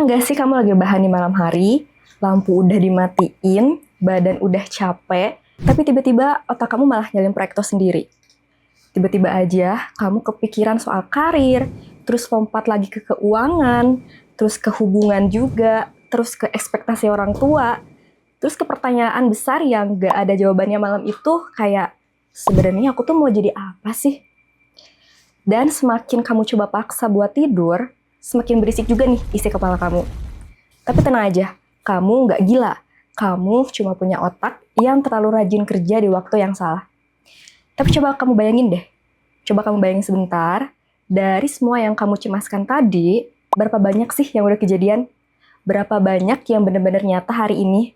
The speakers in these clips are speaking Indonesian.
nggak sih kamu lagi bahan di malam hari, lampu udah dimatiin, badan udah capek, tapi tiba-tiba otak kamu malah nyalin proyektor sendiri. Tiba-tiba aja kamu kepikiran soal karir, terus lompat lagi ke keuangan, terus ke hubungan juga, terus ke ekspektasi orang tua, terus ke pertanyaan besar yang nggak ada jawabannya malam itu kayak, sebenarnya aku tuh mau jadi apa sih? Dan semakin kamu coba paksa buat tidur, semakin berisik juga nih isi kepala kamu. Tapi tenang aja, kamu nggak gila. Kamu cuma punya otak yang terlalu rajin kerja di waktu yang salah. Tapi coba kamu bayangin deh. Coba kamu bayangin sebentar, dari semua yang kamu cemaskan tadi, berapa banyak sih yang udah kejadian? Berapa banyak yang benar-benar nyata hari ini?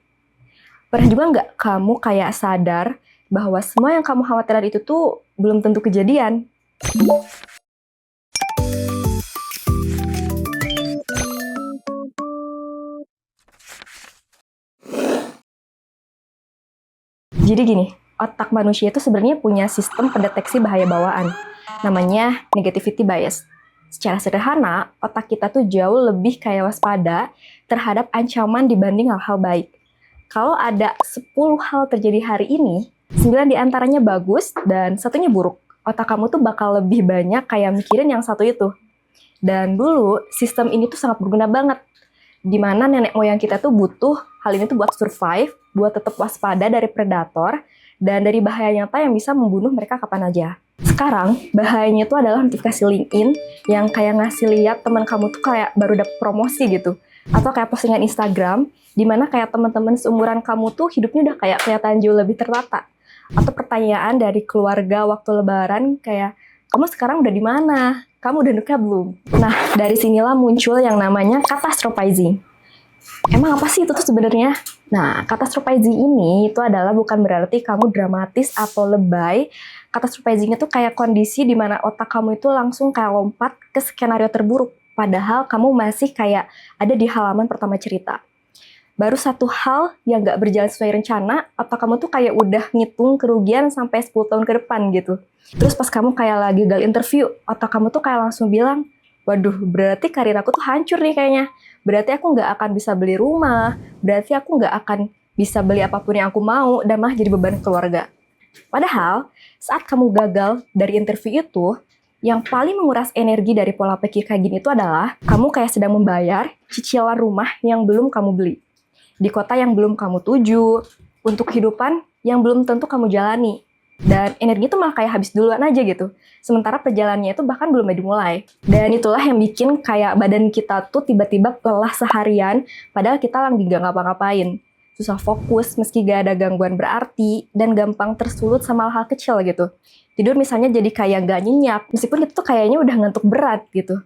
Pernah juga nggak kamu kayak sadar bahwa semua yang kamu khawatirkan itu tuh belum tentu kejadian? Jadi gini, otak manusia itu sebenarnya punya sistem pendeteksi bahaya bawaan. Namanya negativity bias. Secara sederhana, otak kita tuh jauh lebih kayak waspada terhadap ancaman dibanding hal-hal baik. Kalau ada 10 hal terjadi hari ini, 9 diantaranya bagus dan satunya buruk. Otak kamu tuh bakal lebih banyak kayak mikirin yang satu itu. Dan dulu, sistem ini tuh sangat berguna banget. Dimana nenek moyang kita tuh butuh hal ini tuh buat survive, buat tetap waspada dari predator, dan dari bahaya nyata yang bisa membunuh mereka kapan aja. Sekarang, bahayanya tuh adalah notifikasi LinkedIn yang kayak ngasih lihat teman kamu tuh kayak baru dapet promosi gitu. Atau kayak postingan Instagram, dimana kayak teman-teman seumuran kamu tuh hidupnya udah kayak kelihatan jauh lebih tertata. Atau pertanyaan dari keluarga waktu lebaran kayak, kamu sekarang udah di mana? Kamu udah nikah belum? Nah, dari sinilah muncul yang namanya catastrophizing. Emang apa sih itu tuh sebenarnya? Nah, catastrophizing ini itu adalah bukan berarti kamu dramatis atau lebay. Catastrophizing itu kayak kondisi di mana otak kamu itu langsung kayak lompat ke skenario terburuk. Padahal kamu masih kayak ada di halaman pertama cerita. Baru satu hal yang nggak berjalan sesuai rencana, otak kamu tuh kayak udah ngitung kerugian sampai 10 tahun ke depan gitu. Terus pas kamu kayak lagi gagal interview, otak kamu tuh kayak langsung bilang, waduh, berarti karir aku tuh hancur nih kayaknya. Berarti aku nggak akan bisa beli rumah, berarti aku nggak akan bisa beli apapun yang aku mau, dan malah jadi beban keluarga. Padahal, saat kamu gagal dari interview itu, yang paling menguras energi dari pola pikir kayak gini itu adalah kamu kayak sedang membayar cicilan rumah yang belum kamu beli. Di kota yang belum kamu tuju, untuk kehidupan yang belum tentu kamu jalani. Dan energi itu malah kayak habis duluan aja gitu. Sementara perjalanannya itu bahkan belum dimulai. Dan itulah yang bikin kayak badan kita tuh tiba-tiba lelah seharian, padahal kita lagi gak ngapa-ngapain. Susah fokus meski gak ada gangguan berarti, dan gampang tersulut sama hal-hal kecil gitu. Tidur misalnya jadi kayak gak nyenyak, meskipun itu tuh kayaknya udah ngantuk berat gitu.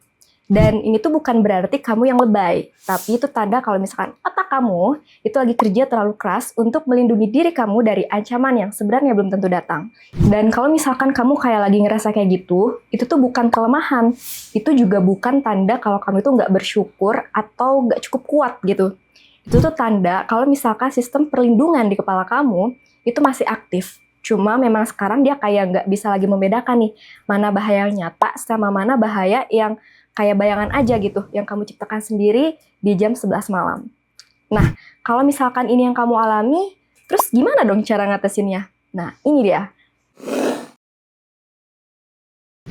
Dan ini tuh bukan berarti kamu yang lebay, tapi itu tanda kalau misalkan otak kamu itu lagi kerja terlalu keras untuk melindungi diri kamu dari ancaman yang sebenarnya belum tentu datang. Dan kalau misalkan kamu kayak lagi ngerasa kayak gitu, itu tuh bukan kelemahan, itu juga bukan tanda kalau kamu itu nggak bersyukur atau nggak cukup kuat gitu. Itu tuh tanda kalau misalkan sistem perlindungan di kepala kamu itu masih aktif. Cuma memang sekarang dia kayak nggak bisa lagi membedakan nih, mana bahaya yang nyata sama mana bahaya yang kayak bayangan aja gitu, yang kamu ciptakan sendiri di jam 11 malam. Nah, kalau misalkan ini yang kamu alami, terus gimana dong cara ngatasinnya? Nah, ini dia.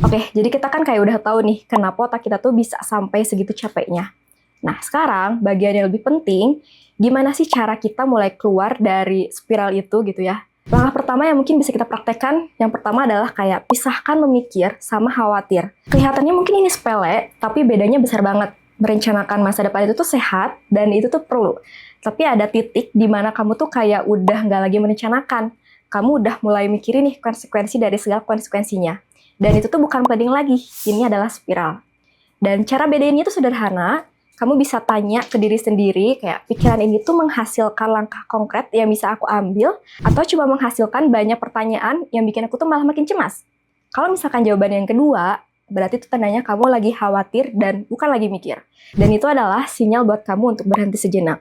Oke, jadi kita kan kayak udah tahu nih, kenapa otak kita tuh bisa sampai segitu capeknya. Nah, sekarang bagian yang lebih penting, gimana sih cara kita mulai keluar dari spiral itu gitu ya? Langkah pertama yang mungkin bisa kita praktekkan, yang pertama adalah kayak pisahkan memikir sama khawatir. Kelihatannya mungkin ini sepele, tapi bedanya besar banget. Merencanakan masa depan itu tuh sehat, dan itu tuh perlu. Tapi ada titik di mana kamu tuh kayak udah nggak lagi merencanakan. Kamu udah mulai mikirin nih konsekuensi dari segala konsekuensinya. Dan itu tuh bukan planning lagi, ini adalah spiral. Dan cara bedainnya itu sederhana. Kamu bisa tanya ke diri sendiri, kayak pikiran ini tuh menghasilkan langkah konkret yang bisa aku ambil, atau coba menghasilkan banyak pertanyaan yang bikin aku tuh malah makin cemas. Kalau misalkan jawaban yang kedua, berarti itu tandanya kamu lagi khawatir dan bukan lagi mikir. Dan itu adalah sinyal buat kamu untuk berhenti sejenak.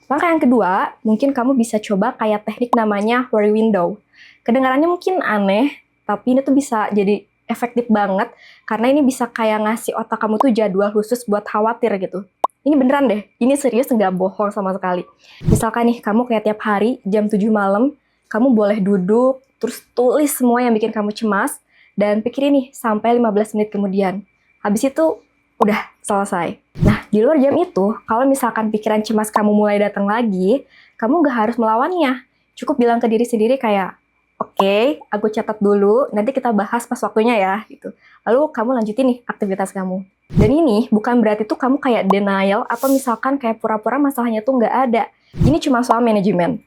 Langkah yang kedua, mungkin kamu bisa coba kayak teknik namanya worry window. Kedengarannya mungkin aneh, tapi ini tuh bisa jadi efektif banget karena ini bisa kayak ngasih otak kamu tuh jadwal khusus buat khawatir gitu. Ini beneran deh, ini serius nggak bohong sama sekali. Misalkan nih, kamu kayak tiap hari jam 7 malam, kamu boleh duduk, terus tulis semua yang bikin kamu cemas, dan pikirin nih sampai 15 menit kemudian. Habis itu, udah selesai. Nah, di luar jam itu, kalau misalkan pikiran cemas kamu mulai datang lagi, kamu nggak harus melawannya. Cukup bilang ke diri sendiri kayak, oke, aku catat dulu, nanti kita bahas pas waktunya ya, gitu. Lalu kamu lanjutin nih aktivitas kamu. Dan ini bukan berarti tuh kamu kayak denial atau misalkan kayak pura-pura masalahnya tuh nggak ada. Ini cuma soal manajemen.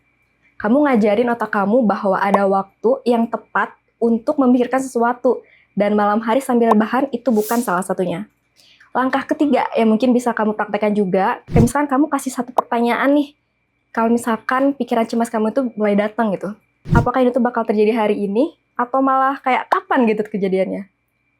Kamu ngajarin otak kamu bahwa ada waktu yang tepat untuk memikirkan sesuatu. Dan malam hari sambil rebahan itu bukan salah satunya. Langkah ketiga yang mungkin bisa kamu praktekkan juga, kayak misalkan kamu kasih satu pertanyaan nih. Kalau misalkan pikiran cemas kamu itu mulai datang gitu. Apakah ini tuh bakal terjadi hari ini? Atau malah kayak kapan gitu kejadiannya?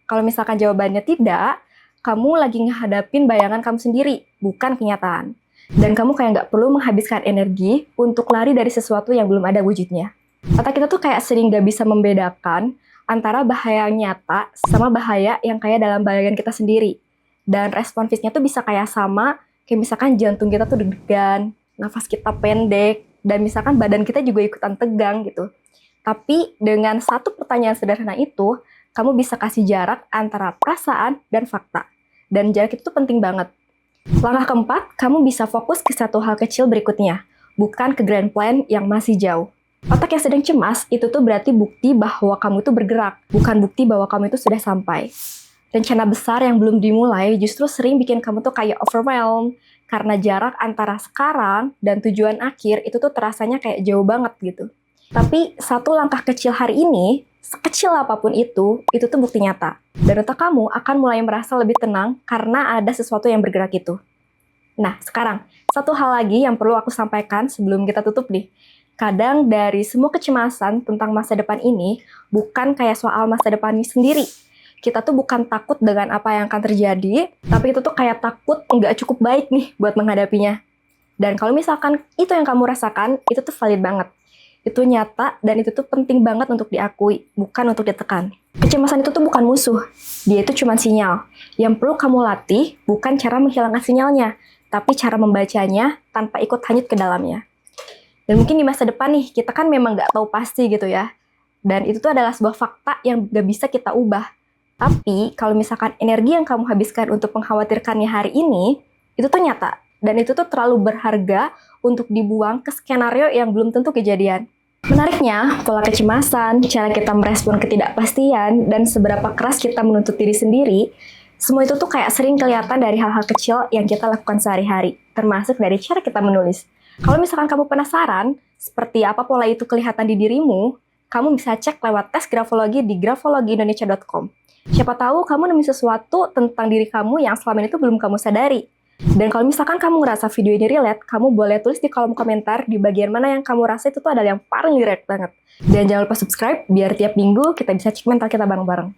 Kalau misalkan jawabannya tidak, kamu lagi ngehadapin bayangan kamu sendiri, bukan kenyataan. Dan kamu kayak nggak perlu menghabiskan energi untuk lari dari sesuatu yang belum ada wujudnya. Otak kita tuh kayak sering nggak bisa membedakan antara bahaya nyata sama bahaya yang kayak dalam bayangan kita sendiri. Dan respon fisiknya tuh bisa kayak sama, kayak misalkan jantung kita tuh deg-degan, nafas kita pendek, dan misalkan badan kita juga ikutan tegang gitu. Tapi dengan satu pertanyaan sederhana itu, kamu bisa kasih jarak antara perasaan dan fakta. Dan jarak itu penting banget. Langkah keempat, kamu bisa fokus ke satu hal kecil berikutnya, bukan ke grand plan yang masih jauh. Otak yang sedang cemas, itu tuh berarti bukti bahwa kamu itu bergerak, bukan bukti bahwa kamu itu sudah sampai. Rencana besar yang belum dimulai justru sering bikin kamu tuh kayak overwhelmed, karena jarak antara sekarang dan tujuan akhir itu tuh terasanya kayak jauh banget gitu. Tapi satu langkah kecil hari ini, sekecil apapun itu tuh bukti nyata. Dan otak kamu akan mulai merasa lebih tenang karena ada sesuatu yang bergerak itu. Nah, sekarang, satu hal lagi yang perlu aku sampaikan sebelum kita tutup nih. Kadang dari semua kecemasan tentang masa depan ini, bukan kayak soal masa depan ini sendiri. Kita tuh bukan takut dengan apa yang akan terjadi, tapi itu tuh kayak takut nggak cukup baik nih buat menghadapinya. Dan kalau misalkan itu yang kamu rasakan, itu tuh valid banget. Itu nyata dan itu tuh penting banget untuk diakui, bukan untuk ditekan. Kecemasan itu tuh bukan musuh, dia itu cuma sinyal. Yang perlu kamu latih bukan cara menghilangkan sinyalnya, tapi cara membacanya tanpa ikut hanyut ke dalamnya. Dan mungkin di masa depan nih, kita kan memang nggak tahu pasti gitu ya. Dan itu tuh adalah sebuah fakta yang nggak bisa kita ubah. Tapi kalau misalkan energi yang kamu habiskan untuk mengkhawatirkannya hari ini, itu tuh nyata. Dan itu tuh terlalu berharga untuk dibuang ke skenario yang belum tentu kejadian. Menariknya, pola kecemasan, cara kita merespon ketidakpastian, dan seberapa keras kita menuntut diri sendiri, semua itu tuh kayak sering kelihatan dari hal-hal kecil yang kita lakukan sehari-hari, termasuk dari cara kita menulis. Kalau misalkan kamu penasaran, seperti apa pola itu kelihatan di dirimu, kamu bisa cek lewat tes grafologi di grafologiindonesia.com. Siapa tahu kamu nemu sesuatu tentang diri kamu yang selama ini tuh belum kamu sadari. Dan kalau misalkan kamu ngerasa video ini relate, kamu boleh tulis di kolom komentar di bagian mana yang kamu rasa itu tuh adalah yang paling relate banget. Dan jangan lupa subscribe biar tiap minggu kita bisa cek mental kita bareng-bareng.